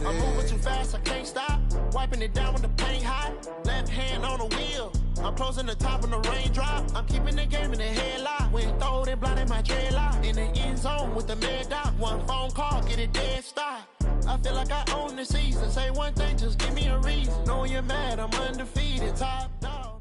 I'm moving too fast, I can't stop. Wiping it down when the paint hot. Left hand on the wheel. I'm closing the top when the raindrop. I'm keeping the game in the headlock. When throwed and blinded my dreadlock. In the end zone with the mad dot. One phone call, get it dead stop. I feel like I own the season. Say one thing, just give me a reason. Knowing you're mad, I'm undefeated. Top dog.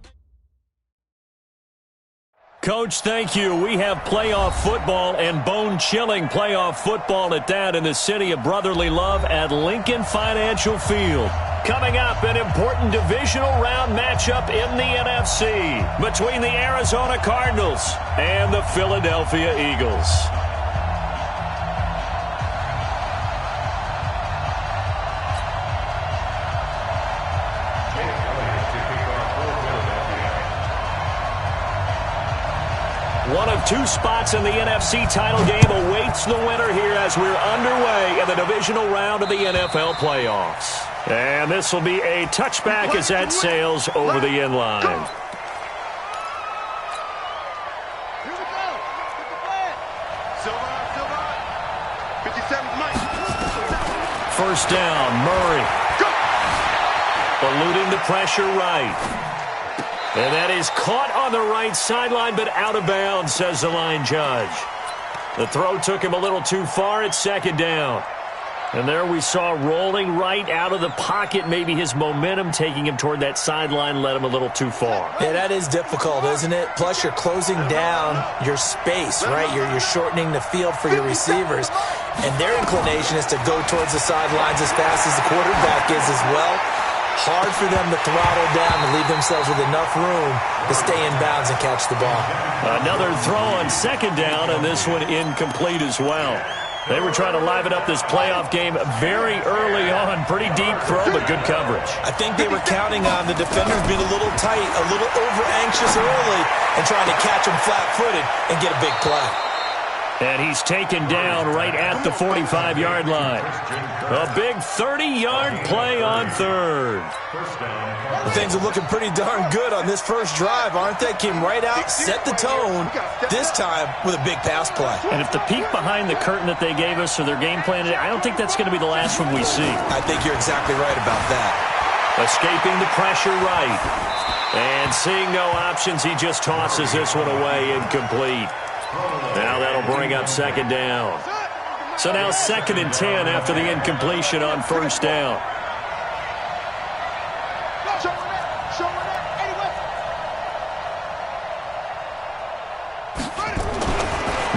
Coach, thank you. We have playoff football and bone-chilling playoff football at that in the city of brotherly love at Lincoln Financial Field. Coming up, an important divisional round matchup in the NFC between the Arizona Cardinals and the Philadelphia Eagles. One of two spots in the NFC title game awaits the winner here as we're underway in the divisional round of the NFL playoffs. And this will be a touchback as that sails over the end line. Here we go. Get the flag. Silver. 57 Mike. First down, Murray. Eluding the pressure right. And that is caught on the right sideline, but out of bounds, says the line judge. The throw took him a little too far at second down. And there we saw rolling right out of the pocket, maybe his momentum taking him toward that sideline led him a little too far. Yeah, that is difficult, isn't it? Plus, you're closing down your space, right? You're shortening the field for your receivers. And their inclination is to go towards the sidelines as fast as the quarterback is as well. Hard for them to throttle down and leave themselves with enough room to stay in bounds and catch the ball. Another throw on second down, and this one incomplete as well. They were trying to liven up this playoff game very early on. Pretty deep throw, but good coverage. I think they were counting on the defenders being a little tight, a little over-anxious early, and trying to catch them flat-footed and get a big play. And he's taken down right at the 45-yard line. A big 30-yard play on third. Well, things are looking pretty darn good on this first drive, aren't they? Came right out, set the tone, this time with a big pass play. And if the peek behind the curtain that they gave us or their game plan, I don't think that's going to be the last one we see. I think you're exactly right about that. Escaping the pressure right. And seeing no options, he just tosses this one away, incomplete. Now that'll bring up second down. So now 2nd and 10 after the incompletion on first down.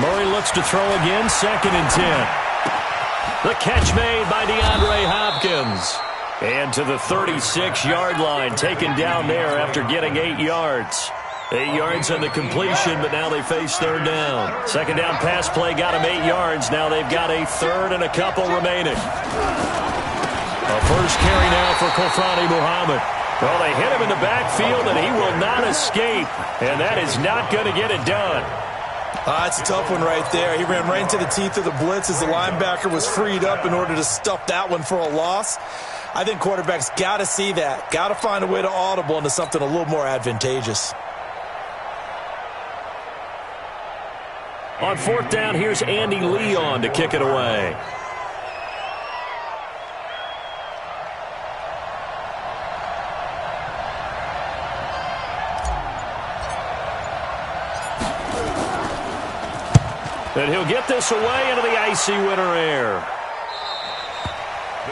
Murray looks to throw again, 2nd and 10. The catch made by DeAndre Hopkins. And to the 36-yard line, taken down there after getting 8 yards. 8 yards on the completion, but now they face third down. Second down pass play got them 8 yards. Now they've got a third and a couple remaining. A first carry now for Kofrani Muhammad. Well, they hit him in the backfield, and he will not escape. And that is not going to get it done. That's a tough one right there. He ran right into the teeth of the blitz as the linebacker was freed up in order to stuff that one for a loss. I think quarterbacks got to see that. Got to find a way to audible into something a little more advantageous. On fourth down, here's Andy Leon to kick it away. And he'll get this away into the icy winter air.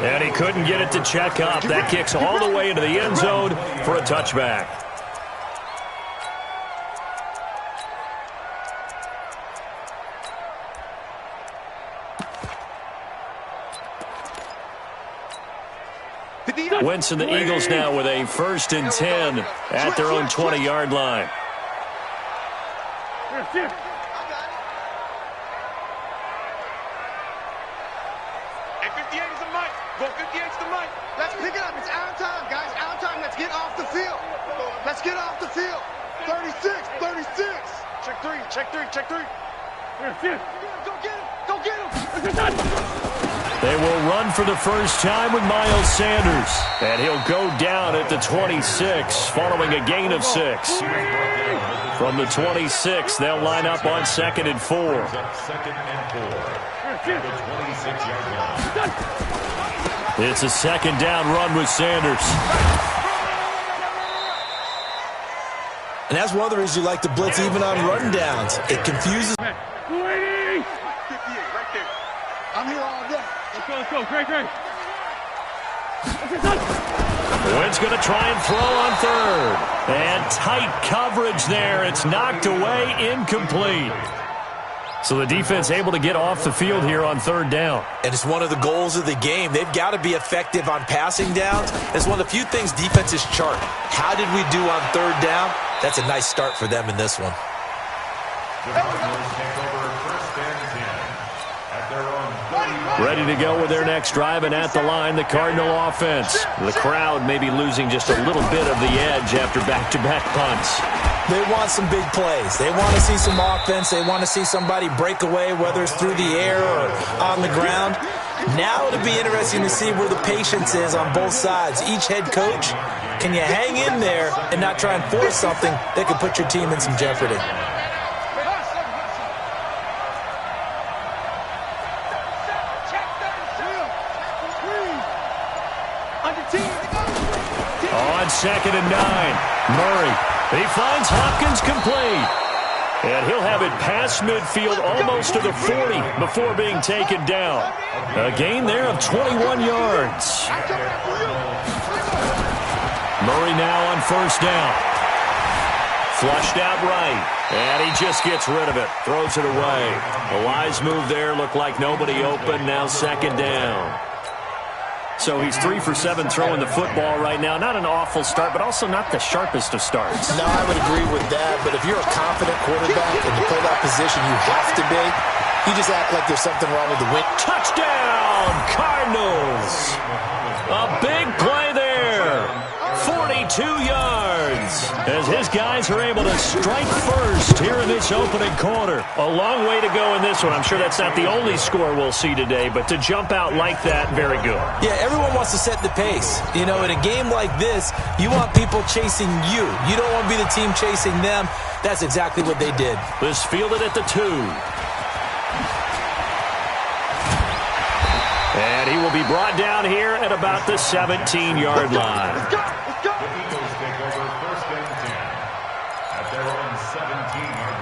And he couldn't get it to check up. That kicks all the way into the end zone for a touchback. Wentz and the Eagles now with a 1st and 10 at their own 20-yard line. And 58 is the mic. Go 58's the mic. Let's pick it up. It's our time, guys. Our time. Let's get off the field. Let's get off the field. 36, 36. Check three, check three, check three. Go get him. Go get him. They will run for the first time with Miles Sanders. And he'll go down at the 26 following a gain of 6. From the 26, they'll line up on 2nd and 4. It's a second down run with Sanders. And that's one of the reasons you like to blitz even on run downs. It confuses. 58, right there. I'm here all day. Let's go. Great. Wentz going to try and throw on third. And tight coverage there. It's knocked away, incomplete. So the defense able to get off the field here on third down. And it's one of the goals of the game. They've got to be effective on passing downs. It's one of the few things defenses chart. How did we do on third down? That's a nice start for them in this one. Ready to go with their next drive, and at the line, the Cardinal offense. The crowd may be losing just a little bit of the edge after back-to-back punts. They want some big plays. They want to see some offense. They want to see somebody break away, whether it's through the air or on the ground. Now it'll be interesting to see where the patience is on both sides. Each head coach, can you hang in there and not try and force something that could put your team in some jeopardy? On 2nd and 9, Murray. He finds Hopkins complete. And he'll have it past midfield almost to the 40 before being taken down. A gain there of 21 yards. Murray now on first down. Flushed out right. And he just gets rid of it. Throws it away. A wise move there. Looked like nobody open. Now 2nd down. So he's 3 for 7 throwing the football right now. Not an awful start, but also not the sharpest of starts. No, I would agree with that. But if you're a confident quarterback and you play that position, you have to be. You just act like there's something wrong with the wind. Touchdown, Cardinals. A big play there. 42 yards as his guys are able to strike first here in this opening quarter. A long way to go in this one. I'm sure that's not the only score we'll see today, but to jump out like that, very good. Yeah, everyone wants to set the pace. You know, in a game like this, you want people chasing you. You don't want to be the team chasing them. That's exactly what they did. This fielded at the 2. And he will be brought down here at about the 17-yard line. Let's go. The Eagles take over 1st and 10 at their own 17-yard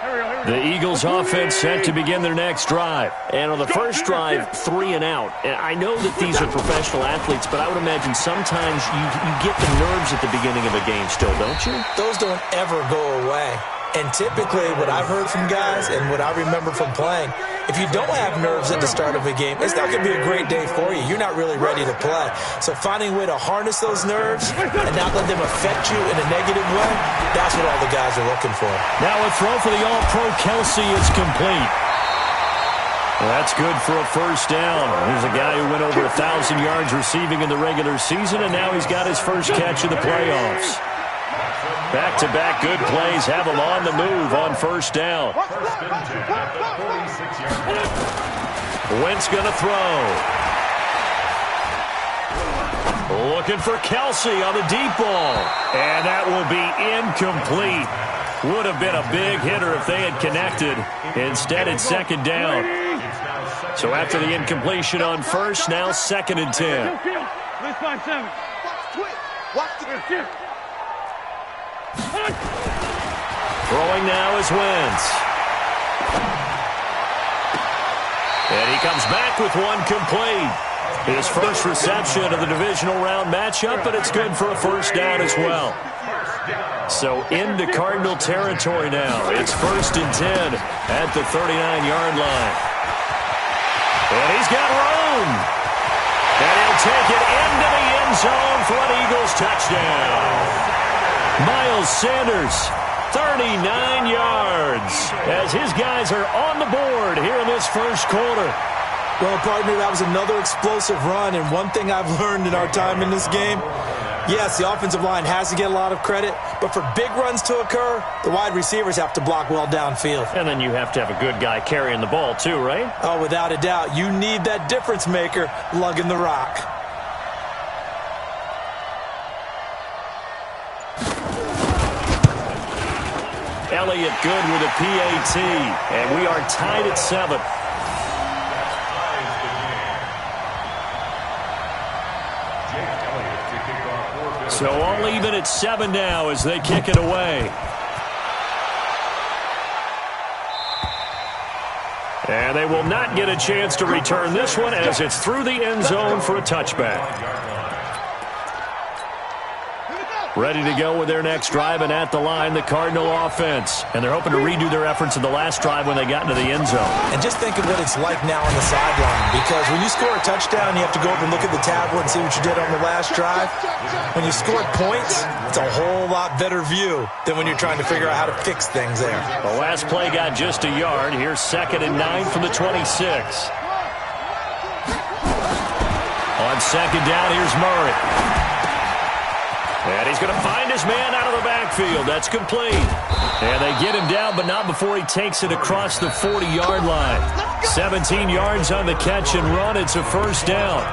line. The Eagles offense set to begin their next drive. And on the first drive, 3 and out. And I know that these are professional athletes, but I would imagine sometimes you get the nerves at the beginning of a game still, don't you? Those don't ever go away. And typically what I've heard from guys and what I remember from playing, if you don't have nerves at the start of a game, it's not going to be a great day for you. You're not really ready to play. So finding a way to harness those nerves and not let them affect you in a negative way, that's what all the guys are looking for. Now a throw for the All-Pro Kelsey is complete. That's good for a first down. Here's a guy who went over 1,000 yards receiving in the regular season, and now he's got his first catch of the playoffs. Back-to-back good plays have him on the move on first down. Wentz going to throw. Looking for Kelsey on the deep ball. And that will be incomplete. Would have been a big hitter if they had connected. Instead, it's 2nd down. So after the incompletion on first, now 2nd and 10. Throwing now is Wentz. And he comes back with one complete. His first reception of the divisional round matchup, but it's good for a first down as well. So into Cardinal territory now. It's 1st and 10 at the 39-yard line. And he's got room. And he'll take it into the end zone for an Eagles touchdown. Miles Sanders, 39 yards, as his guys are on the board here in this first quarter. Well, partner, that was another explosive run, and one thing I've learned in our time in this game, yes, the offensive line has to get a lot of credit, but for big runs to occur, the wide receivers have to block well downfield. And then you have to have a good guy carrying the ball too, right? Oh, without a doubt. You need that difference maker lugging the rock. Elliott good with a PAT, and we are tied at 7. still even at 7 now as they kick it away. And they will not get a chance to return this one as it's through the end zone for a touchback. Ready to go with their next drive, and at the line, the Cardinal offense. And they're hoping to redo their efforts in the last drive when they got into the end zone. And just think of what it's like now on the sideline, because when you score a touchdown, you have to go up and look at the tablet and see what you did on the last drive. When you scored points, it's a whole lot better view than when you're trying to figure out how to fix things there. The last play got just a yard. Here's 2nd and 9 from the 26. On 2nd down, here's Murray. And he's going to find his man out of the backfield. That's complete. And they get him down, but not before he takes it across the 40-yard line. 17 yards on the catch and run. It's a first down.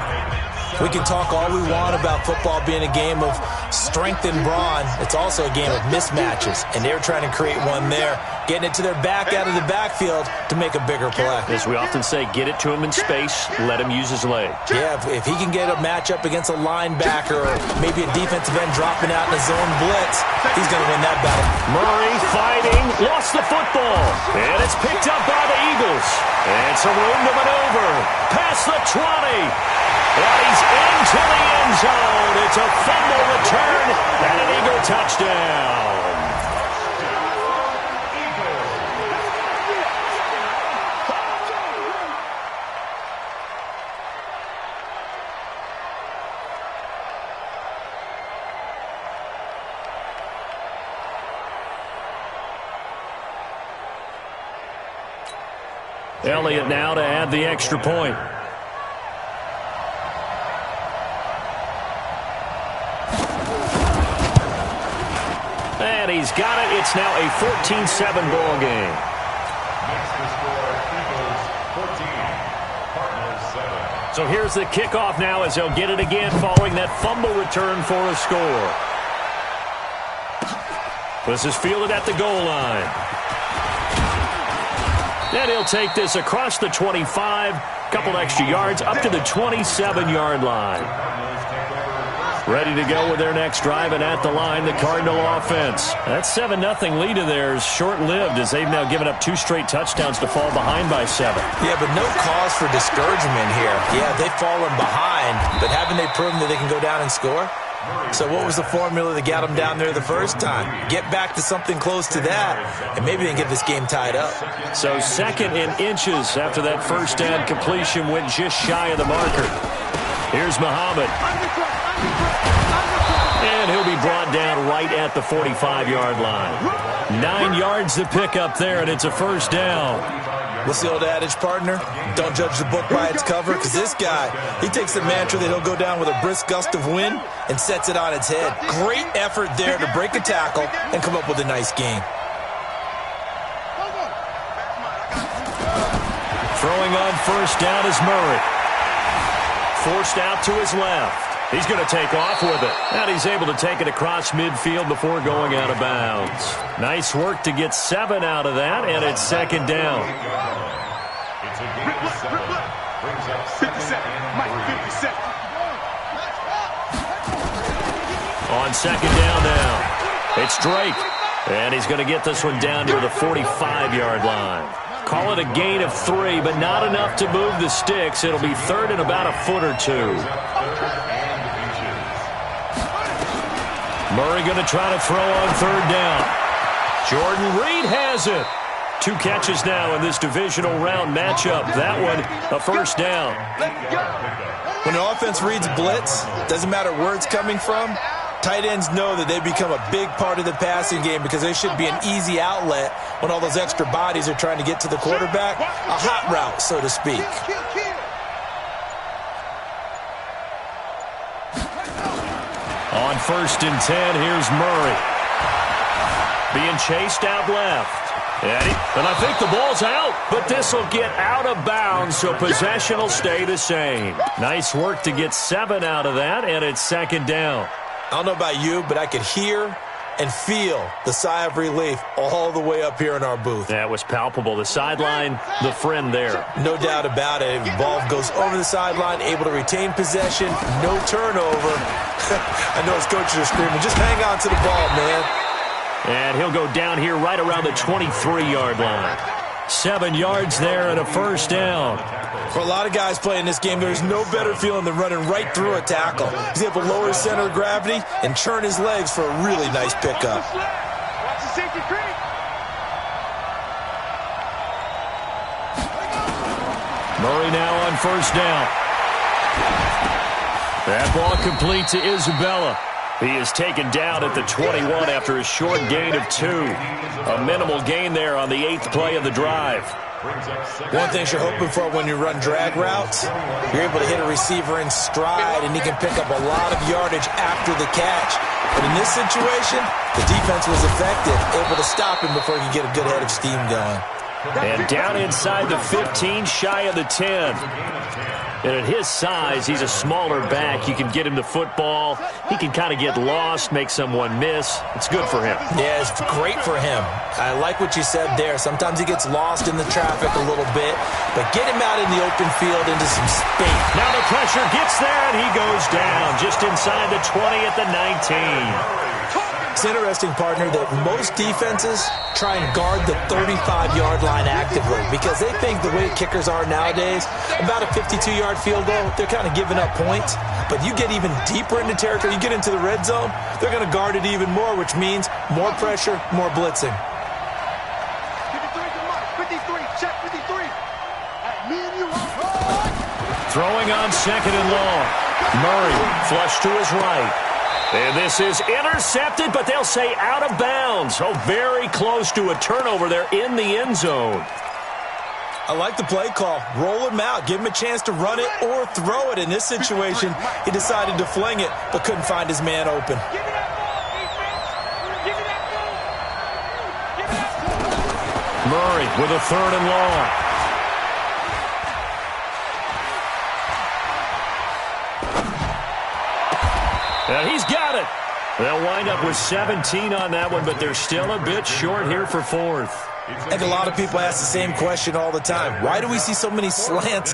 We can talk all we want about football being a game of strength and brawn. It's also a game of mismatches, and they're trying to create one there, getting it to their back out of the backfield to make a bigger play. As we often say, get it to him in space, let him use his leg. Yeah, if he can get a matchup against a linebacker or maybe a defensive end dropping out in a zone blitz, he's going to win that battle. Murray fighting, lost the football, and it's picked up by the Eagles. And some room to maneuver, past the 20. And he's into the end zone. It's a fumble return and an Eagle touchdown. Elliott now to add the extra point. And he's got it. It's now a 14-7 ball game. Makes the score Eagles 14, Cardinals 7. So here's the kickoff now as they'll get it again following that fumble return for a score. This is fielded at the goal line. And he'll take this across the 25, couple extra yards, up to the 27-yard line. Ready to go with their next drive, and at the line, the Cardinal offense. That 7-0 lead of theirs short-lived as they've now given up 2 straight touchdowns to fall behind by 7. Yeah, but no cause for discouragement here. Yeah, they've fallen behind, but haven't they proven that they can go down and score? So what was the formula that got them down there the first time? Get back to something close to that, and maybe they can get this game tied up. So 2nd and inches after that first down completion went just shy of the marker. Here's Muhammad. And he'll be brought down right at the 45-yard line. 9 yards to pick up there, and it's a first down. What's the old adage, partner? Don't judge the book by its cover, because this guy, he takes the mantra that he'll go down with a brisk gust of wind and sets it on its head. Great effort there to break a tackle and come up with a nice game. Throwing on first down is Murray. Forced out to his left. He's going to take off with it. And he's able to take it across midfield before going out of bounds. Nice work to get 7 out of that, and it's 2nd down. It's a game of 7. Brings up 2nd and 3. On 2nd down now, it's Drake. And he's going to get this one down near the 45-yard line. Call it a gain of 3, but not enough to move the sticks. It'll be 3rd and about a foot or 2. Murray going to try to throw on 3rd down. Jordan Reed has it. 2 catches now in this divisional round matchup. That one, a first down. When an offense reads blitz, doesn't matter where it's coming from, tight ends know that they become a big part of the passing game because they should be an easy outlet when all those extra bodies are trying to get to the quarterback. A hot route, so to speak. On 1st and 10, here's Murray. Being chased out left. And I think the ball's out, but this will get out of bounds, so possession will stay the same. Nice work to get 7 out of that, and it's 2nd down. I don't know about you, but I could hear and feel the sigh of relief all the way up here in our booth. That was palpable. The sideline, the friend there. No doubt about it. Ball goes over the sideline, able to retain possession, no turnover. I know his coaches are screaming, just hang on to the ball, man. And he'll go down here right around the 23-yard line. 7 yards there and a first down. For a lot of guys playing this game, there's no better feeling than running right through a tackle. He's able to lower his center of gravity and churn his legs for a really nice pickup. Watch the safety creep. Murray now on first down. That ball complete to Isabella. He is taken down at the 21 after a short gain of 2. A minimal gain there on the 8th play of the drive. One thing you're hoping for when you run drag routes, you're able to hit a receiver in stride, and he can pick up a lot of yardage after the catch. But in this situation, the defense was effective, able to stop him before he could get a good head of steam going. And down inside the 15, shy of the 10. And at his size, he's a smaller back. You can get him the football. He can kind of get lost, make someone miss. It's good for him. Yeah, it's great for him. I like what you said there. Sometimes he gets lost in the traffic a little bit, but get him out in the open field into some space. Now the pressure gets there, and he goes down just inside the 20 at the 19. It's interesting, partner, that most defenses try and guard the 35-yard line actively because they think the way kickers are nowadays, about a 52-yard field goal, they're kind of giving up points. But you get even deeper into territory, you get into the red zone, they're going to guard it even more, which means more pressure, more blitzing. 53, check 53. Me and you. Throwing on second and long. Murray flush to his right. And this is intercepted, but they'll say out of bounds. Oh, very close to a turnover there in the end zone. I like the play call. Roll him out. Give him a chance to run it or throw it. In this situation, he decided to fling it, but couldn't find his man open. Murray with a third and long. And he's got it. They'll wind up with 17 on that one, but they're still a bit short here for fourth. I think a lot of people ask the same question all the time. Why do we see so many slants?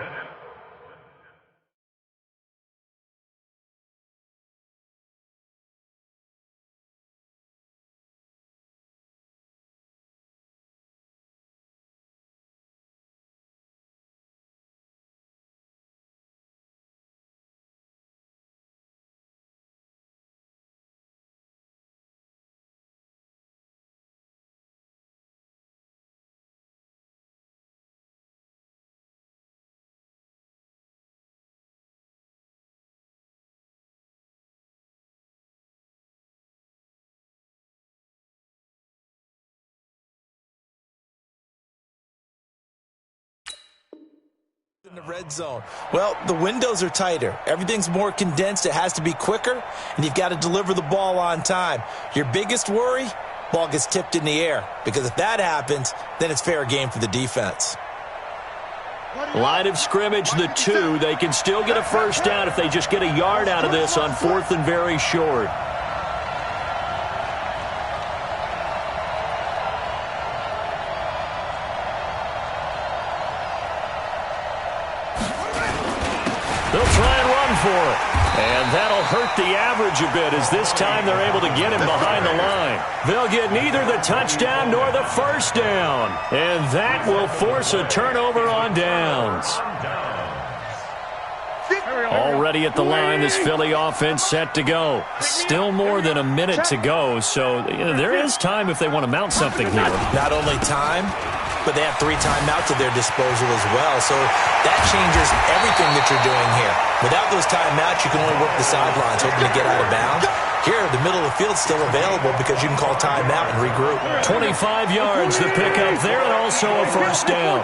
In the red zone. Well, the windows are tighter. Everything's more condensed. It has to be quicker, and you've got to deliver the ball on time. Your biggest worry, ball gets tipped in the air, because if that happens, then it's fair game for the defense. Line of scrimmage, the 2. They can still get a first down if they just get a yard out of this on 4th and very short. They'll try and run for it. And that'll hurt the average a bit as this time they're able to get him behind the line. They'll get neither the touchdown nor the first down. And that will force a turnover on downs. Already at the line, this Philly offense set to go. Still more than a minute to go, so there is time if they want to mount something here. Not only time, but they have 3 timeouts at their disposal as well. So that changes everything that you're doing here. Without those timeouts, you can only work the sidelines, hoping to get out of bounds. Here, the middle of the field is still available because you can call timeout and regroup. 25 yards, the pickup there, and also a first down.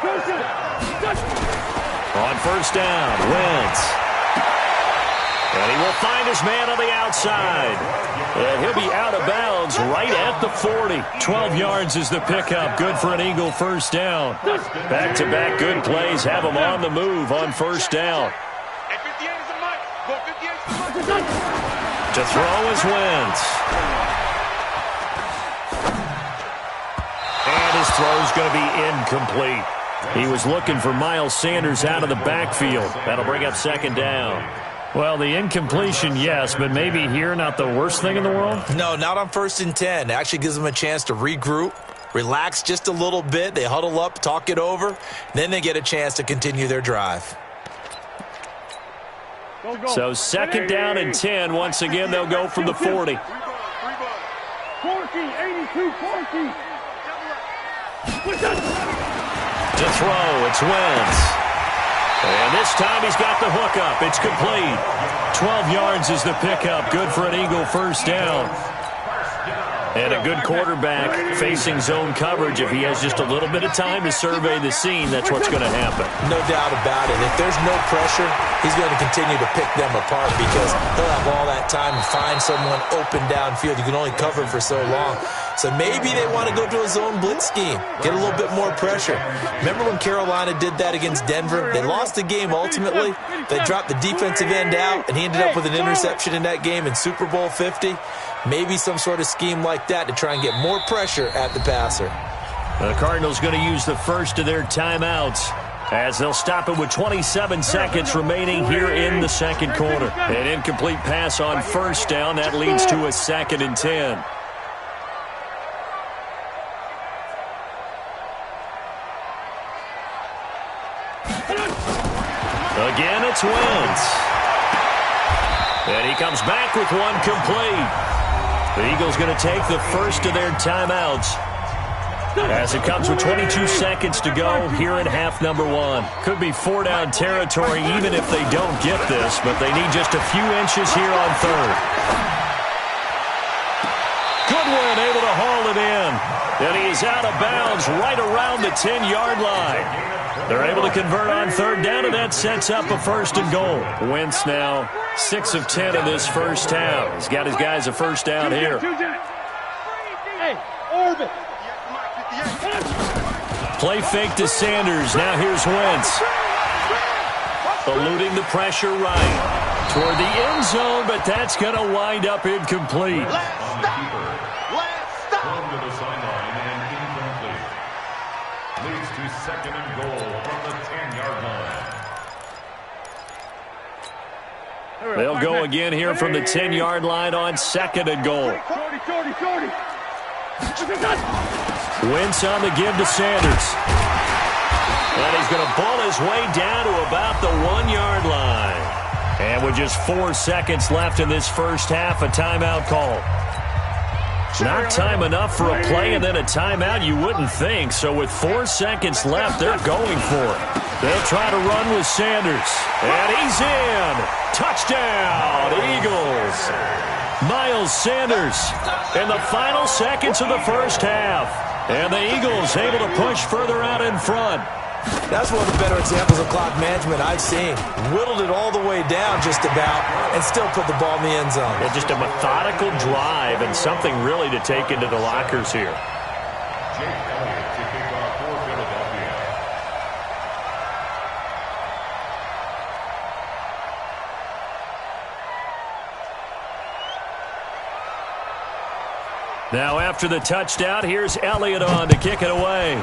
On first down, Wentz. And he will find his man on the outside. And he'll be out of bounds right at the 40. 12 yards is the pickup. Good for an Eagle first down. Back-to-back good plays have him on the move on first down. To throw is Wentz. throw's going to be incomplete. He was looking for Miles Sanders out of the backfield. That'll bring up second down. Well, the incompletion, yes, but maybe here not the worst thing in the world? No, not on 1st and 10. It actually gives them a chance to regroup, relax just a little bit. They huddle up, talk it over. Then they get a chance to continue their drive. So second down and 10. Once again, they'll go from the 40. 82, 40. To throw, it's Wentz. And this time he's got the hook up. It's complete. 12 yards is the pickup. Good for an Eagle first down. And a good quarterback facing zone coverage. If he has just a little bit of time to survey the scene, that's what's going to happen. No doubt about it. If there's no pressure, he's going to continue to pick them apart because he'll have all that time to find someone open downfield. You can only cover for so long. So maybe they want to go to a zone blitz scheme, get a little bit more pressure. Remember when Carolina did that against Denver? They lost the game ultimately. They dropped the defensive end out, and he ended up with an interception in that game in Super Bowl 50. Maybe some sort of scheme like that to try and get more pressure at the passer. The Cardinals going to use the first of their timeouts as they'll stop it with 27 seconds remaining here in the second quarter. An incomplete pass on first down. That leads to a 2nd and 10. Again, it's Wentz. And he comes back with one complete. The Eagles going to take the first of their timeouts as it comes with 22 seconds to go here in half number 1. Could be 4-down territory even if they don't get this, but they need just a few inches here on 3rd. Goodwin able to haul it in. And he is out of bounds right around the 10-yard line. They're able to convert on 3rd down, and that sets up a 1st and goal. Wentz now 6 of 10 in this first half. He's got his guys a first down here. Play fake to Sanders. Now here's Wentz. Eluding the pressure right toward the end zone, but that's going to wind up incomplete. Leads to 2nd and goal from the 10-yard line. They'll go again here from the 10-yard line on 2nd and goal. Wentz on the give to Sanders. And he's going to ball his way down to about the 1-yard line. And with just 4 seconds left in this first half, a timeout call. Not time enough for a play and then a timeout, you wouldn't think. So with 4 seconds left, they're going for it. They'll try to run with Sanders. And he's in. Touchdown, Eagles. Miles Sanders in the final seconds of the first half. And the Eagles able to push further out in front. That's one of the better examples of clock management I've seen. Whittled it all the way down just about and still put the ball in the end zone. Yeah, just a methodical drive and something really to take into the lockers here. Jake Elliott to kick off for Philadelphia. Now after the touchdown, here's Elliott on to kick it away.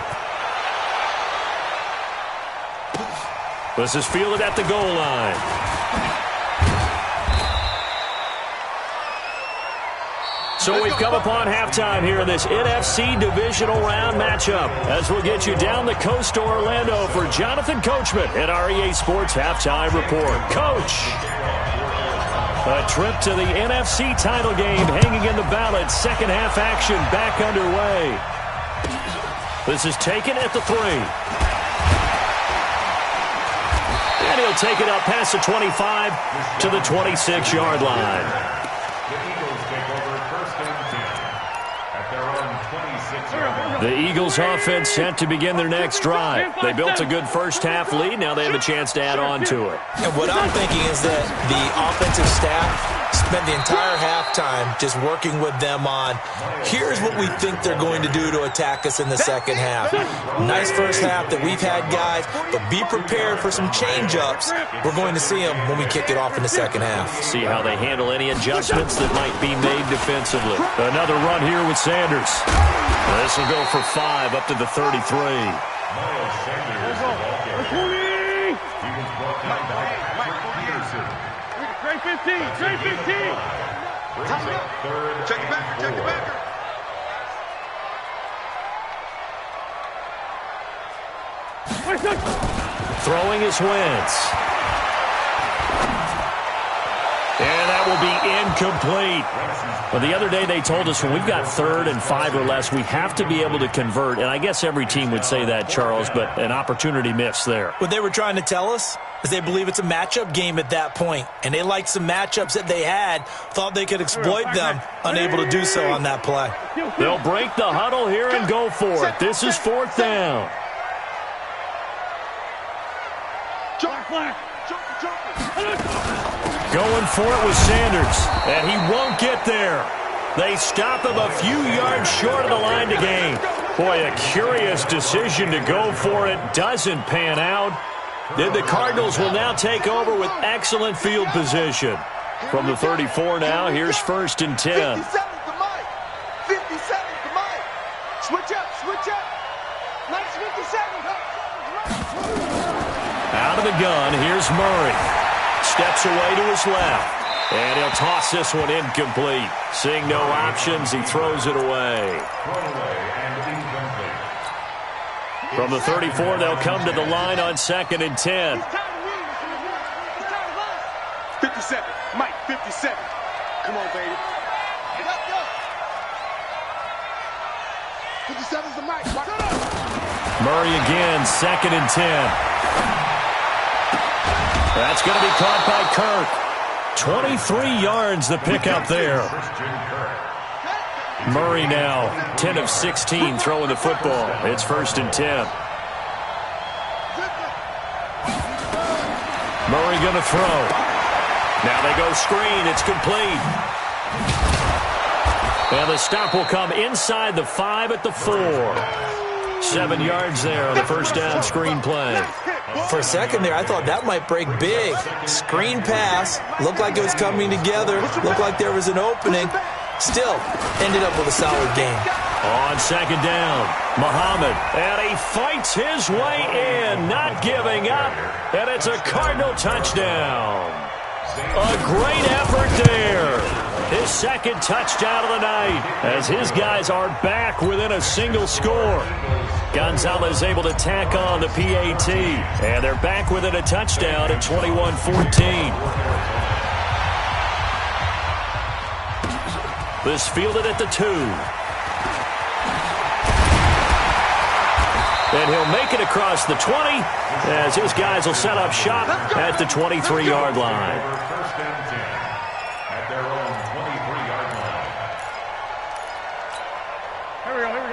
This is fielded at the goal line. So we've come upon halftime here in this NFC divisional round matchup as we'll get you down the coast to Orlando for Jonathan Coachman at our EA Sports Halftime Report. Coach, a trip to the NFC title game hanging in the balance. Second half action back underway. This is taken at the 3. And he'll take it up past the 25 to the 26-yard line. The Eagles take over 1st and 10 at their own 26-yard line. The Eagles offense set to begin their next drive. They built a good first half lead. Now they have a chance to add on to it. And what I'm thinking is that the offensive staff spent the entire halftime just working with them on, here's what we think they're going to do to attack us in the second half. Nice first half that we've had, guys, but be prepared for some change-ups. We're going to see them when we kick it off in the second half. See how they handle any adjustments that might be made defensively. Another run here with Sanders. This will go for 5 up to the 33. Miles Sanders, the ball carrier. He was brought down by Patrick Peterson. Trey 15, Trey 15. Brings up third Check it back, check it back. Throwing is Wentz. And that will be incomplete. But the other day they told us when we've got 3rd and 5 or less, we have to be able to convert. And I guess every team would say that, Charles, but an opportunity missed there. What they were trying to tell us is they believe it's a matchup game at that point. And they liked some matchups that they had, thought they could exploit them, unable to do so on that play. They'll break the huddle here and go for it. This is 4th down. Going for it with Sanders, and he won't get there. They stop him a few yards short of the line to gain. Boy, a curious decision to go for it. Doesn't pan out. Then the Cardinals will now take over with excellent field position. From the 34 now, here's 1st and 10. 57's the mic. 57's the mic. Switch up, switch up. Nice 57. Out of the gun, here's Murray. Steps away to his left. And he'll toss this one incomplete. Seeing no options, he throws it away. From the 34, they'll come to the line on 2nd and 10. 57, Mike, 57. Come on, baby. 57's the mic. Murray again, 2nd and 10. That's going to be caught by Kirk. 23 yards the pickup there. Murray now 10 of 16 throwing the football. It's 1st and 10. Murray going to throw. Now they go screen. It's complete. And the stop will come inside the 5 at the 4. 7 yards there on the first down screen play. For a second there, I thought that might break big. Screen pass. Looked like it was coming together. Looked like there was an opening. Still, ended up with a solid game. On 2nd down, Muhammad. And he fights his way in, not giving up. And it's a Cardinal touchdown. A great effort there. His 2nd touchdown of the night as his guys are back within a single score. Gonzalez able to tack on the PAT. And they're back within a touchdown at 21-14. This fielded at the 2. And he'll make it across the 20 as his guys will set up shop at the 23-yard line. First and 10 at their own 23-yard line.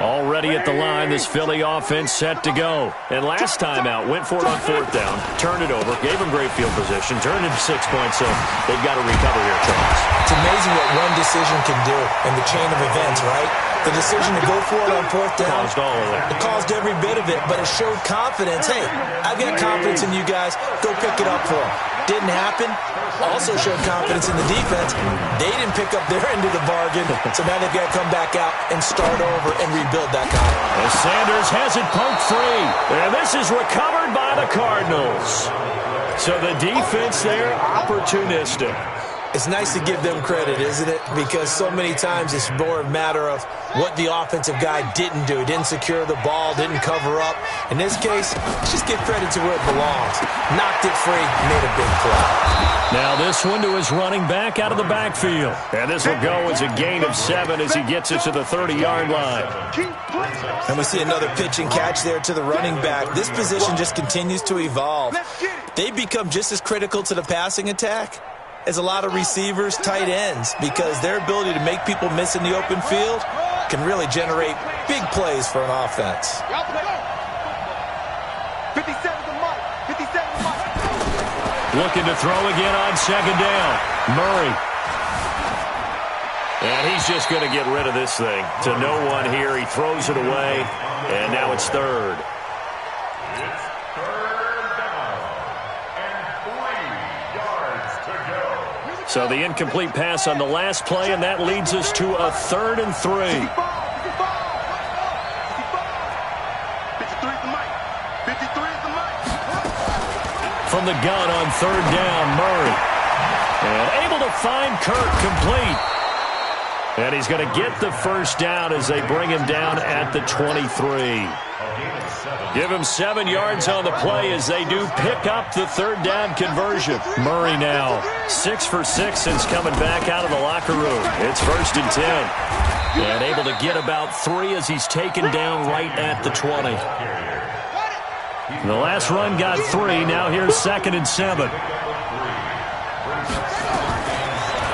Already at the line, this Philly offense set to go. And last time out, went for it on 4th down, turned it over, gave them great field position, turned into 6 points, so they've got to recover here, Charles. It's amazing what one decision can do in the chain of events, right? The decision to go for it on 4th down. Caused all of that. It caused every bit of it, but it showed confidence. Hey, I've got confidence in you guys. Go pick it up for them. Didn't happen. Also showed confidence in the defense. They didn't pick up their end of the bargain, so now they've got to come back out and start over and rebuild that confidence. As Sanders has it poked free, and this is recovered by the Cardinals. So the defense there, opportunistic. It's nice to give them credit, isn't it? Because so many times it's more a matter of what the offensive guy didn't do. Didn't secure the ball, didn't cover up. In this case, let's just give credit to where it belongs. Knocked it free, made a big play. Now this one to his running back out of the backfield. And this will go as a gain of 7 as he gets it to the 30-yard line. And we see another pitch and catch there to the running back. This position just continues to evolve. They become just as critical to the passing attack as a lot of receivers, tight ends, because their ability to make people miss in the open field can really generate big plays for an offense. 57's the mic. 57's the mic. Looking to throw again on 2nd down. Murray And he's just going to get rid of this thing. To no one here. He throws it away. And now it's third. It's third down and 3 yards to go. So the incomplete pass on the last play, and that leads us to a 3rd and 3. 53 is the mic. 53 is the mic. From the gun on 3rd down, Murray. And able to find Kirk complete. And he's going to get the first down as they bring him down at the 23. Give him 7 yards on the play as they do pick up the 3rd down conversion. Murray now 6 for 6 since coming back out of the locker room. It's 1st and 10. And able to get about 3 as he's taken down right at the 20. The last run got 3. Now here's 2nd and 7.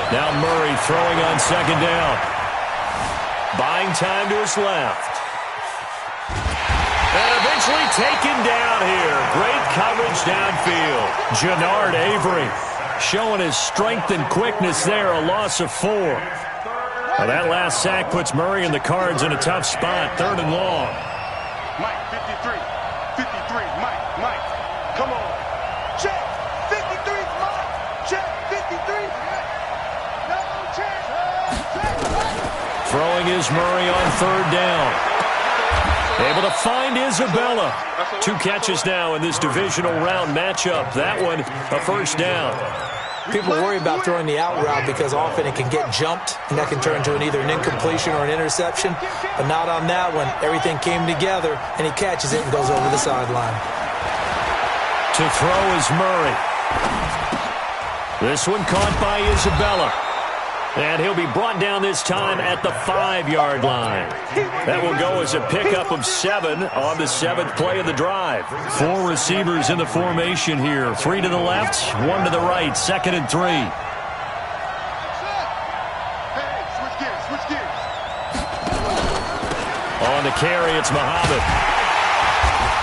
Now Murray throwing on 2nd down. Buying time to his left. And eventually taken down here. Great coverage downfield. Jannard Avery showing his strength and quickness there. A loss of 4. Now that last sack puts Murray and the Cards in a tough spot. 3rd and long. Mike, 53. 53. Mike. Come on. Check. 53 is Mike. Check. 53. No check. Throwing is Murray on 3rd down. Able to find Isabella. 2 catches now in this divisional round matchup. That one, a 1st down. People worry about throwing the out route because often it can get jumped, and that can turn into either an incompletion or an interception. But not on that one. Everything came together, and he catches it and goes over the sideline. To throw is Murray. This one caught by Isabella. And he'll be brought down this time at the 5-yard line. That will go as a pickup of 7 on the 7th play of the drive. 4 receivers in the formation here. 3 to the left, 1 to the right. 2nd and 3. Switch gears. On the carry, it's Muhammad.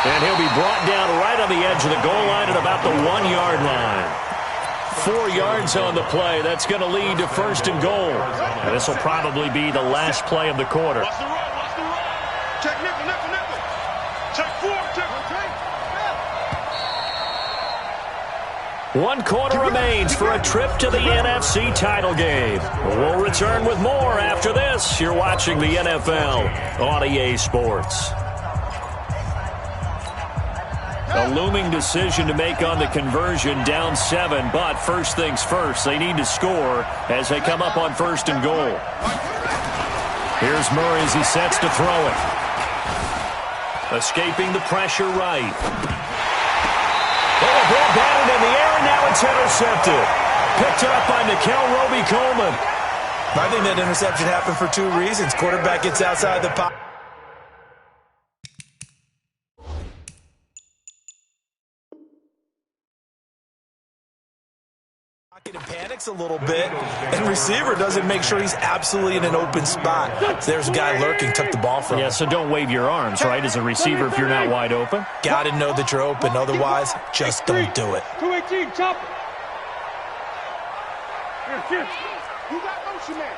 And he'll be brought down right on the edge of the goal line at about the 1-yard line. 4 yards on the play. That's going to lead to 1st and goal. And this will probably be the last play of the quarter. Watch the run. Check nickel. Check 4. 1 quarter remains for a trip to the NFC title game. We'll return with more after this. You're watching the NFL on EA Sports. A looming decision to make on the conversion, down 7, but first things first, they need to score as they come up on 1st and goal. Here's Murray as he sets to throw it. Escaping the pressure right. Oh, ball batted in the air, and now it's intercepted. Picked up by Nickel Roby-Coleman. I think that interception happened for 2 reasons. Quarterback gets outside the pocket. And panics a little bit, and receiver doesn't make sure he's absolutely in an open spot. There's a guy lurking, took the ball from him. Yeah, so don't wave your arms, right, as a receiver if you're not wide open. Got to know that you're open. Otherwise, just don't do it. 218, chop it. You got motion, man.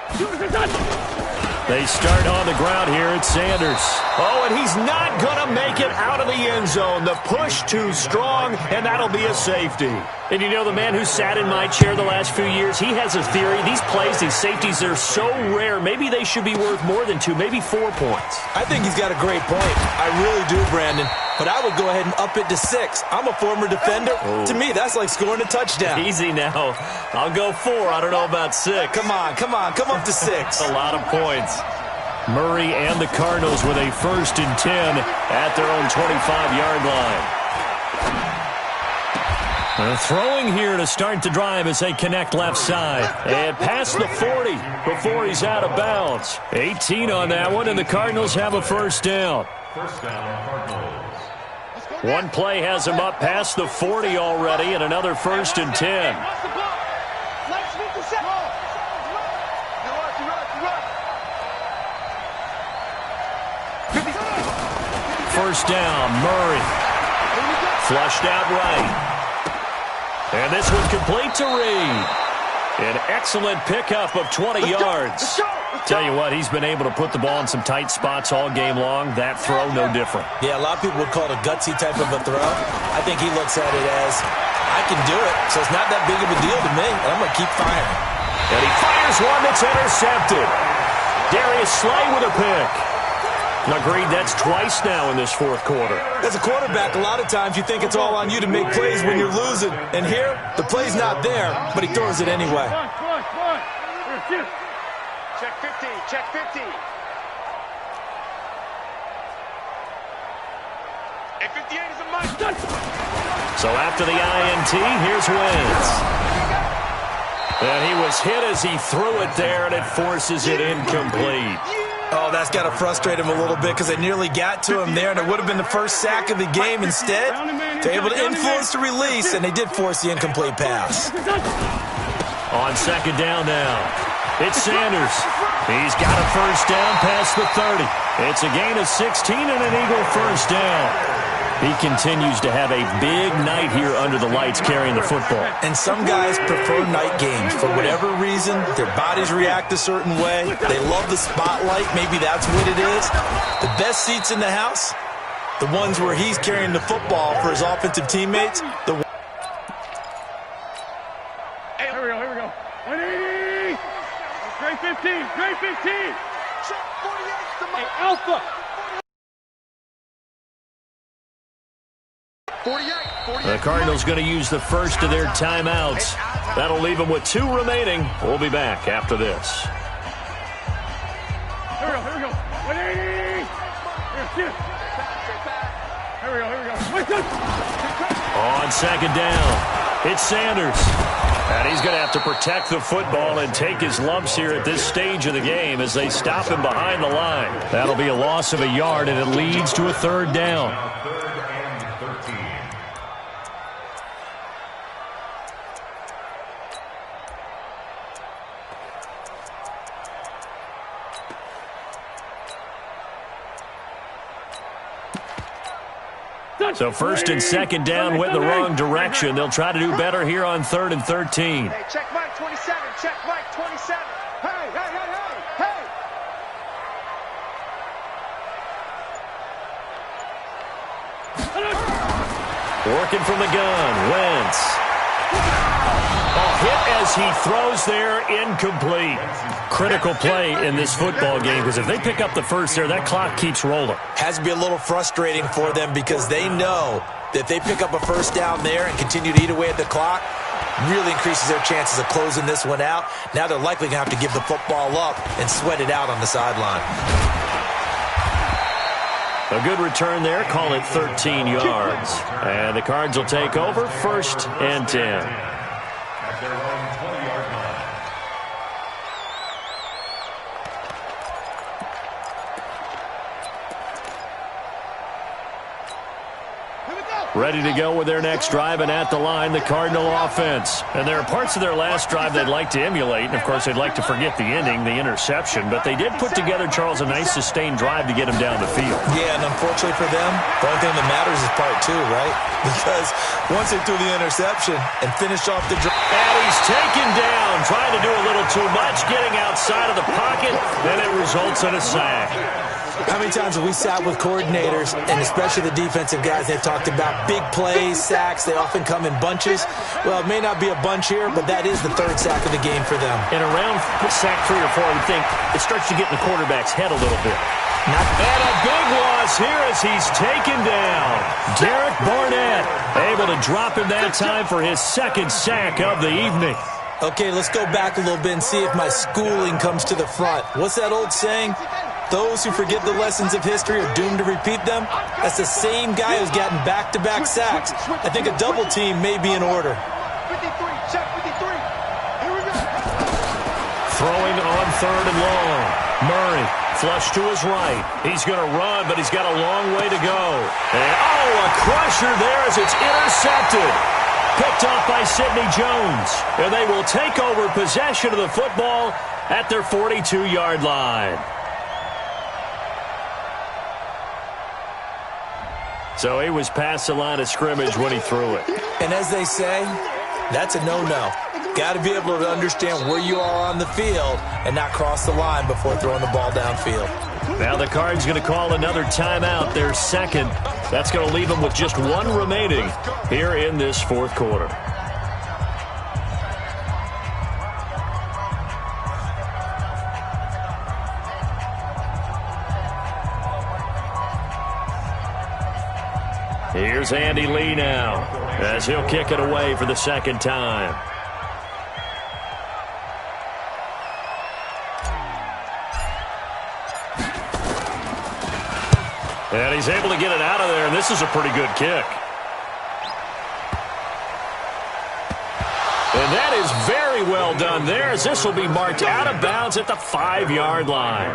They start on the ground here at Sanders. Oh, and he's not going to make it out of the end zone. The push too strong, and that'll be a safety. And you know, the man who sat in my chair the last few years, he has a theory. These plays, these safeties, they're so rare. Maybe they should be worth more than 2, maybe 4 points. I think he's got a great point. I really do, Brandon. But I would go ahead and up it to 6. I'm a former defender. Oh. To me, that's like scoring a touchdown. Easy now. I'll go 4. I don't know about 6. Come on. Come up to 6. A lot of points. Murray and the Cardinals with a 1st and 10 at their own 25-yard line. Throwing here to start the drive as they connect left side. And past the 40 before he's out of bounds. 18 on that one, and the Cardinals have a 1st down. 1st down, Cardinals. 1 play has him up past the 40 already, and another 1st and 10. First down, Murray. Flushed out right. And this one complete to Reed. An excellent pickup of 20 yards. Tell you what, he's been able to put the ball in some tight spots all game long. That throw, no different. Yeah, a lot of people would call it a gutsy type of a throw. I think he looks at it as, I can do it, so it's not that big of a deal to me, and I'm going to keep firing. And he fires one that's intercepted. Darius Slay with a pick. Agreed, that's twice now in this fourth quarter. As a quarterback, a lot of times you think it's all on you to make plays when you're losing. And here, the play's not there, but he throws it anyway. Check 50, check 50. And 58 is a must. So after the INT, here's Wentz. And he was hit as he threw it there, and it forces it incomplete. Oh, that's got to frustrate him a little bit because they nearly got to him there, and it would have been the first sack of the game. Instead, they're able to influence the release, and they did force the incomplete pass. On second down now, it's Sanders. He's got a first down past the 30. It's a gain of 16 and an Eagle first down. He continues to have a big night here under the lights carrying the football. And some guys prefer night games. For whatever reason, their bodies react a certain way. They love the spotlight. Maybe that's what it is. The best seats in the house, the ones where he's carrying the football for his offensive teammates. Here we go. 180. Great 15. Great 15. Hey, Alpha. 48. The Cardinals going to use the first of their timeouts. That'll leave them with 2 remaining. We'll be back after this. Here we go. 180. Here we go. On second down, it's Sanders. And he's going to have to protect the football and take his lumps here at this stage of the game as they stop him behind the line. That'll be a loss of a yard, and it leads to a third down. So first and second down went the wrong direction. They'll try to do better here on 3rd and 13. Hey, check Mike 27. Check Mike 27. Hey. Working from the gun, Wentz. A hit as he throws there, incomplete. Critical play in this football game because if they pick up the first there, that clock keeps rolling. Has to be a little frustrating for them because they know that if they pick up a first down there and continue to eat away at the clock, really increases their chances of closing this one out. Now they're likely going to have to give the football up and sweat it out on the sideline. A good return there, call it 13 yards. And the Cards will take over, 1st and 10. At their own 20-yard line. Ready to go with their next drive, and at the line, the Cardinal offense. And there are parts of their last drive they'd like to emulate, and of course they'd like to forget the ending, the interception, but they did put together, Charles, a nice sustained drive to get him down the field. Yeah, and unfortunately for them, the only thing that matters is part 2, right? Because once they threw the interception and finished off the drive. And he's taken down, trying to do a little too much, getting outside of the pocket, and it results in a sack. How many times have we sat with coordinators, and especially the defensive guys, they've talked about big plays, sacks. They often come in bunches. Well, it may not be a bunch here, but that is the 3rd sack of the game for them. And around sack 3 or 4, I would think it starts to get in the quarterback's head a little bit. And a big loss here as he's taken down. Derek Barnett able to drop him that time for his 2nd sack of the evening. Okay, let's go back a little bit and see if my schooling comes to the front. What's that old saying? Those who forget the lessons of history are doomed to repeat them. That's the same guy who's gotten back-to-back sacks. I think a double team may be in order. 53, check 53. Here we go. Throwing on 3rd and long. Murray, flush to his right. He's going to run, but he's got a long way to go. And, a crusher there as it's intercepted. Picked off by Sidney Jones. And they will take over possession of the football at their 42-yard line. So he was past the line of scrimmage when he threw it. And as they say, that's a no-no. Got to be able to understand where you are on the field and not cross the line before throwing the ball downfield. Now the Card's going to call another timeout, their second. That's going to leave them with just one remaining here in this fourth quarter. Here's Andy Lee now as he'll kick it away for the second time. And he's able to get it out of there, and this is a pretty good kick. And that is very well done there, as this will be marked out of bounds at the 5-yard line.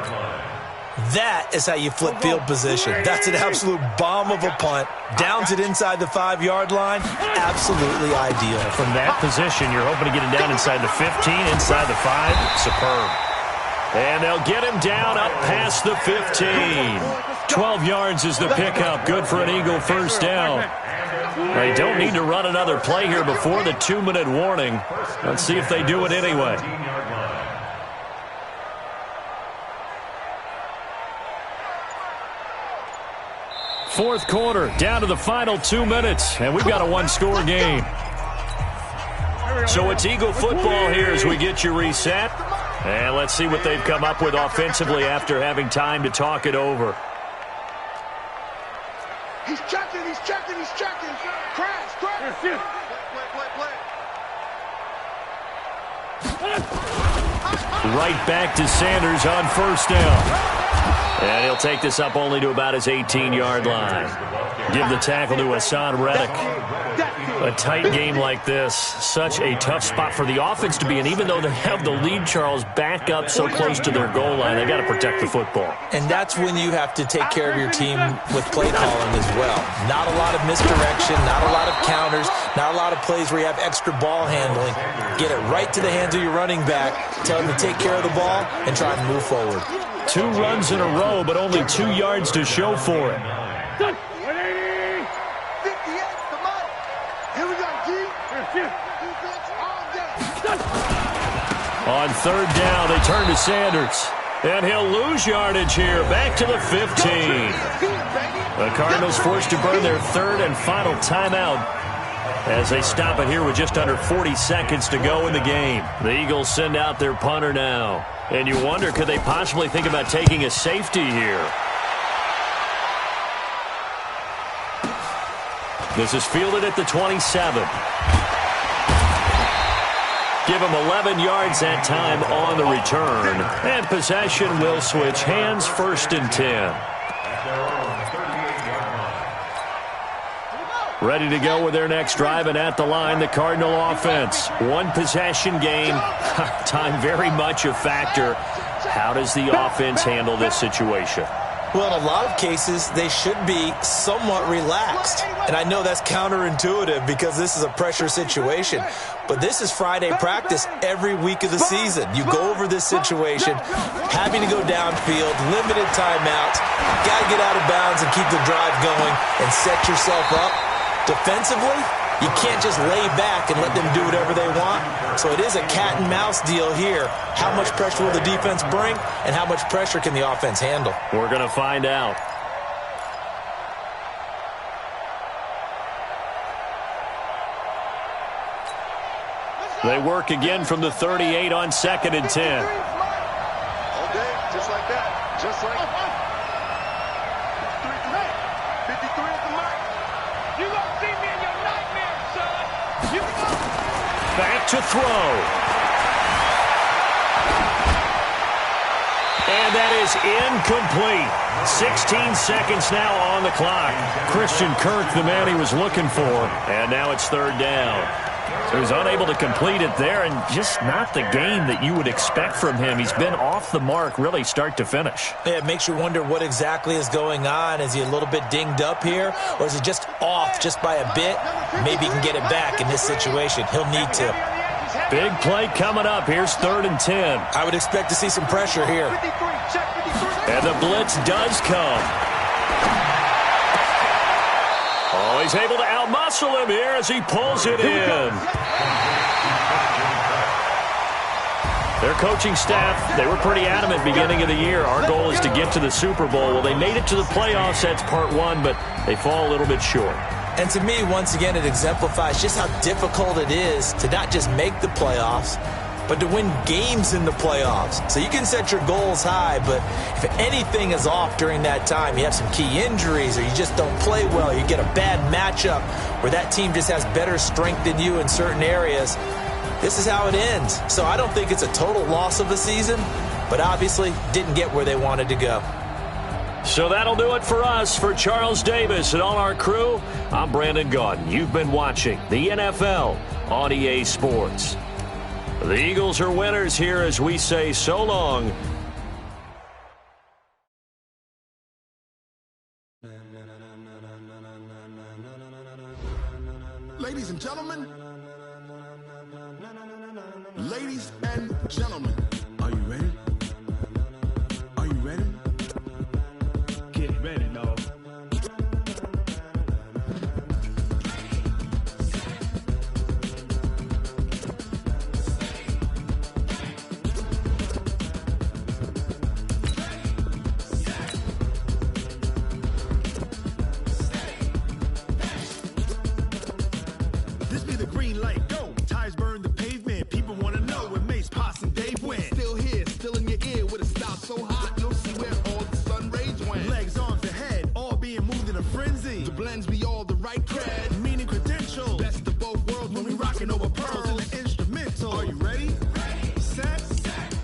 That is how you flip field position. That's an absolute bomb of a punt. Downs it inside the 5-yard line. Absolutely ideal. From that position, you're hoping to get it down inside the 15, inside the 5. Superb. And they'll get him down up past the 15. 12 yards is the pickup. Good for an Eagle first down. They don't need to run another play here before the 2-minute warning. Let's see if they do it anyway. Fourth quarter, down to the final 2 minutes, and we've got a one-score game. So it's Eagle football here as we get you reset. And let's see what they've come up with offensively after having time to talk it over. He's checking, he's checking, he's checking. Crash, crash. Play. Right back to Sanders on first down. And he'll take this up only to about his 18-yard line. Give the tackle to Hassan Reddick. A tight game like this, such a tough spot for the offense to be in. Even though they have the lead, Charles, back up so close to their goal line, they got to protect the football. And that's when you have to take care of your team with play calling as well. Not a lot of misdirection, not a lot of counters, not a lot of plays where you have extra ball handling. Get it right to the hands of your running back, tell him to take care of the ball, and try to move forward. 2 runs in a row, but only 2 yards to show for it. 58, come on. Here we go, G. Defense all day. On third down, they turn to Sanders. And he'll lose yardage here, back to the 15. The Cardinals forced to burn their third and final timeout as they stop it here with just under 40 seconds to go in the game. The Eagles send out their punter now. And you wonder, could they possibly think about taking a safety here? This is fielded at the 27. Give him 11 yards that time on the return. And possession will switch hands, 1st and 10. Ready to go with their next drive, and at the line, the Cardinal offense. One possession game. Time very much a factor. How does the offense handle this situation? Well, in a lot of cases, they should be somewhat relaxed. And I know that's counterintuitive because this is a pressure situation. But this is Friday practice every week of the season. You go over this situation, having to go downfield, limited timeouts, got to get out of bounds and keep the drive going and set yourself up. Defensively, you can't just lay back and let them do whatever they want. So it is a cat and mouse deal here. How much pressure will the defense bring, and how much pressure can the offense handle? We're going to find out. They work again from the 38 on 2nd and 10. All day, just like that. Just like that. 53 at the mark. You gonna see me in your nightmares, son. Back to throw. And that is incomplete. 16 seconds now on the clock. Christian Kirk, the man he was looking for. And now it's 3rd down. So he's unable to complete it there, and just not the game that you would expect from him. He's been off the mark really start to finish. Yeah, it makes you wonder what exactly is going on. Is he a little bit dinged up here, or is he just off just by a bit? Maybe he can get it back in this situation. He'll need to. Big play coming up. Here's 3rd and 10. I would expect to see some pressure here. And the blitz does come. Oh, he's able to outmuscle him here as he pulls it in. Their coaching staff, they were pretty adamant beginning of the year. Our goal is to get to the Super Bowl. Well, they made it to the playoffs. That's part one, but they fall a little bit short. And to me, once again, it exemplifies just how difficult it is to not just make the playoffs, but to win games in the playoffs. So you can set your goals high, but if anything is off during that time, you have some key injuries or you just don't play well, you get a bad matchup where that team just has better strength than you in certain areas, this is how it ends. So I don't think it's a total loss of the season, but obviously didn't get where they wanted to go. So that'll do it for us. For Charles Davis and all our crew, I'm Brandon Gaudin. You've been watching the NFL on EA Sports. The Eagles are winners here as we say so long. Ladies and gentlemen, are you ready? Are you ready? Get ready, dog. This be the green light, go. Tires burn the pavement. People want to know where Mace, Poss, and Dave went. Still here, still in your ear with a style so hot, you'll see where all the sun rays went. Legs, arms, and head, all being moved in a frenzy. The blends be all the right cred, meaning credentials. Best of both worlds when we rockin' over pearls in the instrumental. Are you ready? Set,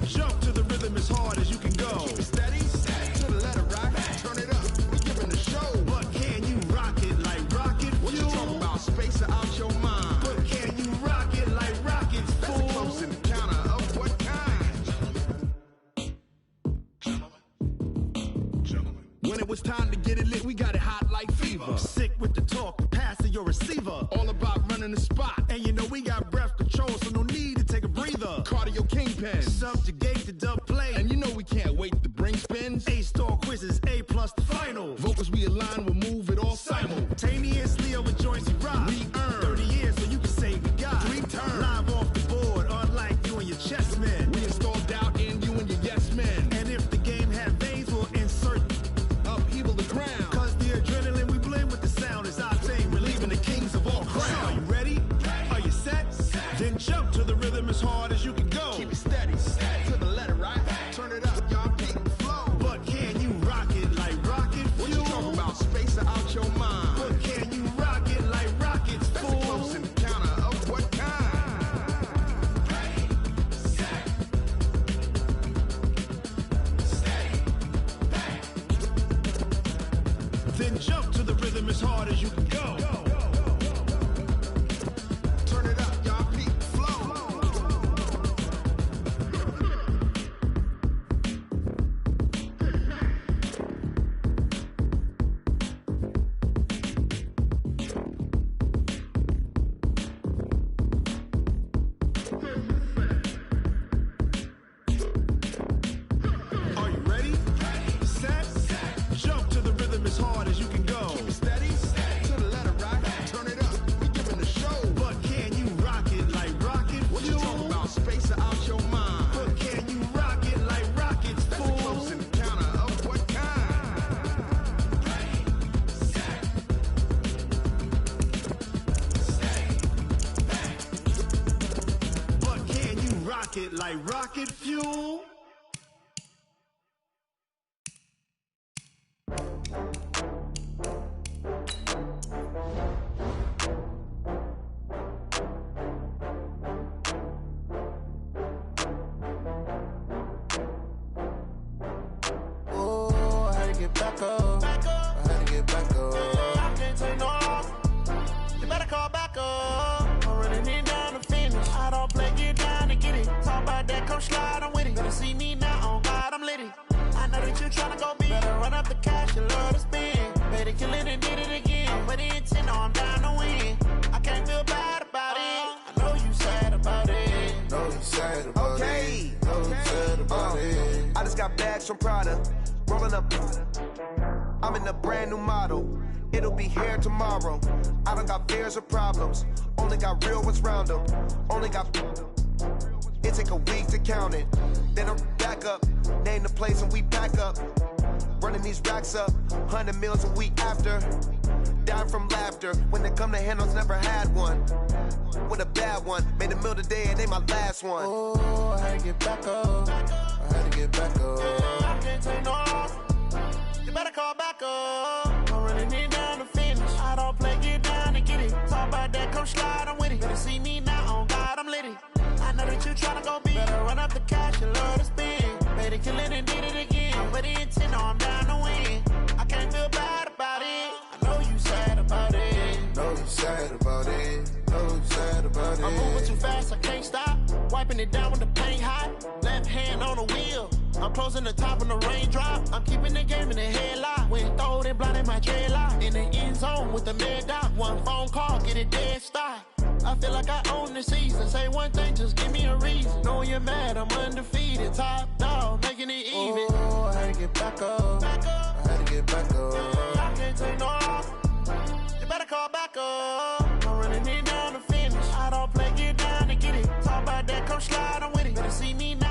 jump to the rhythm as hard as you can go. Keep it steady, to the letter rock, turn it up, we giving the show. But can you rock it like rocket fuel? What you talking about, space or out your mind? But can you rock it like rockets, fool? That's a close encounter of what kind? Gentlemen. When it was time to get it lit, we got it hot like fever. Sick with the talk, passing your receiver. All about running the spot. And you know we got breath control, so no need to take a breather. Cardio kingpin, subjugate the dub play. And you know we can't wait to bring spins. A-star quizzes, A+ the final. Vocals we align, we'll move it all simultaneously over joints we rock. We earn 30 years, so you can say we got 3 turns. Live off the board, unlike you and your chess men. We install doubt in you and your yes men. And if the game had veins, we'll insert upheaval the ground. Cause the adrenaline we blend with the sound is our thing. Relieving the kings of all crowns. Are you ready? Are you set? Then jump to the rhythm as hard as you can go. Keep it steady, to the letter right. Turn it up, y'all keep the flow. But can you rock it like rocket fuel? What you talking about, space or out your mind? But can you rock it like rockets, fool? That's a close encounter of what kind? Then jump to the rhythm as hard as you can go. Turn it up, y'all peak flow. Are you ready? Set, jump to the rhythm as hard as you can go. Keep it steady, to the letter right. Turn it up, we giving the show. But can you rock it like rocket fuel? What you talking about, space or out your mind? But can you rock it like rockets, fool? That's a close encounter of what kind? But can you rock it like rocket fuel? Oh, I had to get back up. I had to get back up. I can't take no loss. You better call back up. I'm running it down to finish. I don't play, get down to get it. Talk about that, come slide, I'm with it. Better see me now, on God, I'm lit it. I know that you tryna go big. Better run up the cash, you love to spend. Better kill it and did it again. I'm with the intent, no, I'm down to win. I can't feel bad about it. I know you sad about it. Know you sad about Okay. it. Know you sad about it. I just got bags from Prada, rolling up. I'm in a brand new model. It'll be here tomorrow. I don't got fears or problems. Only got real ones round them. Only got. It take a week to count it. Then I'm back up, name the place and we pack up. Running these racks up, 100 meals a week after. Dying from laughter, when they come to handles, never had one. With a bad one, made a meal today and they my last one. Oh, I had to get back up. I had to get back up. I can't take no off. You better call back up. I'm running it down to finish. I don't play, get down and get it. Talk about that, come slide, I'm with it. Better see me now, on God, I'm litty. I know that you tryna go big. Better run up the cash, you love to spend. Better kill it and did it again. But the intent, no, I'm down to win. I can't feel bad about it. I know you sad about it. Know you sad about it. Know you sad about it. I'm moving too fast, I can't stop. Wiping it down with the paint hot. Left hand on the wheel. I'm closing the top when the raindrop. I'm keeping the game in the headlock. When throwed and blinded my dreadlock. In the end zone with the mad dot. One phone call, get it dead stop. I feel like I own the season. Say one thing, just give me a reason. Knowing you're mad, I'm undefeated. Top dog, making it even. Oh, I had to get back up. I had to get back up. I can't take no off. You better call back up. I'm running it down to finish. I don't play, get down to get it. Talk about that, come slide, I'm with it. Better see me now.